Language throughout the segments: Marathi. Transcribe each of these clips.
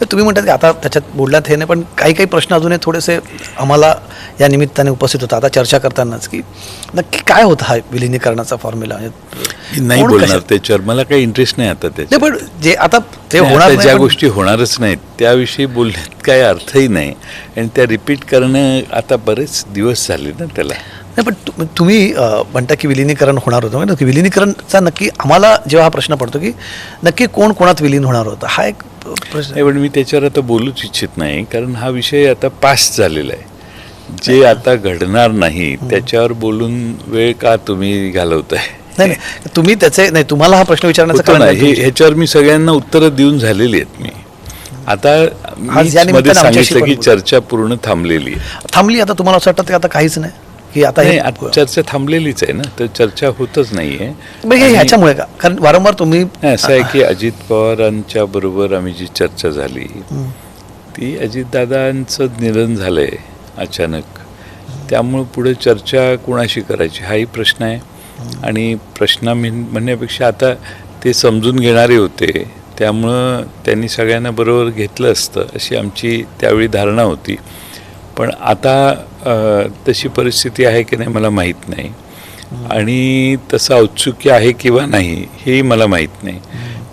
तुम्ही म्हणतात की आता त्याच्यात बोलण्यात हे नाही, पण काही काही प्रश्न अजूनही थोडेसे आम्हाला या निमित्ताने उपस्थित होतात आता चर्चा करतानाच, की नक्की काय होतं हा विलिनीकरणाचा फॉर्म्युला? नाही बोलणार त्याच्यावर, मला काही इंटरेस्ट नाही आता त्याच्यात. नाही, पण जे आता ते नाही, होणार आता नाही, ज्या पण- गोष्टी होणारच नाहीत त्याविषयी बोलण्यात काही अर्थही नाही, आणि त्या रिपीट करणं आता बरेच दिवस झाले ना त्याला. नाही, पण तुम्ही म्हणता की विलिनीकरण होणार होतं, म्हणजे की विलिनीकरणचा नक्की आम्हाला जेव्हा हा प्रश्न पडतो की नक्की कोण कोणात विलीन होणार होतं, हा एक प्रश्न. नाही, पण मी त्याच्यावर आता बोलूच इच्छित नाही, कारण हा विषय आता पास झालेला आहे. जे आता घडणार नाही त्याच्यावर बोलून वेळ का तुम्ही घालवताय? नाही नाही, तुम्ही त्याचे नाही, तुम्हाला हा प्रश्न विचारण्याचं होतं कारण ना, नाही तुमची. ह्याच्यावर मी सगळ्यांना उत्तरं देऊन झालेली आहेत. मी आता आज या मीच मध्ये निमित्तानं आमच्याशी सांगितलं की पण चर्चा पूर्ण थांबलेली आहे. थांबली. आता तुम्हाला असं वाटतं की आता काहीच नाही, की आता नाही, हे आता चर्चा थांबलेलीच आहे ना, तर चर्चा होतच नाहीये. म्हणजे हे ह्याच्यामुळे का? कारण वारंवार तुम्ही नाही, असं आहे की अजित पवारांच्या बरोबर आम्ही जी चर्चा झाली ती अजितदादांचं निधन झालंय अचानक, त्यामुळे पुढे चर्चा कुणाशी करायची हाही प्रश्न आहे. आणि प्रश्न म्हणण्यापेक्षा आता ते समजून घेणारे होते, त्यामुळं त्यांनी सगळ्यांना बरोबर घेतलं असतं अशी आमची त्यावेळी धारणा होती. पण आता तशी परिस्थिती आहे की नाही मला माहीत नाही, आणि तसं औत्सुक्य आहे किंवा नाही हेही मला माहीत नाही.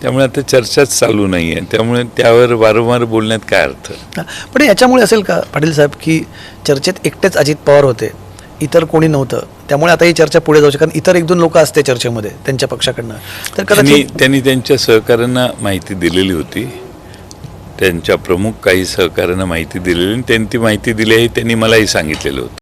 त्यामुळे आता चर्चाच चालू नाही आहे, त्यामुळे त्यावर वारंवार बोलण्यात काय अर्थ? पण याच्यामुळे असेल का पाटील साहेब, की चर्चेत एकटेच अजित पवार होते, इतर कोणी नव्हतं, त्यामुळे आता ही चर्चा पुढे जाऊ शकते? कारण इतर एक दोन लोक असते चर्चेमध्ये त्यांच्या पक्षाकडनं, तर कदाचित त्यांनी त्यांच्या सहकाऱ्यांना माहिती दिलेली होती, त्यांच्या प्रमुख काही सहकाऱ्यांना माहिती दिलेली, आणि त्यांनी ती माहिती दिली आहे त्यांनी मलाही सांगितलेलं होतं.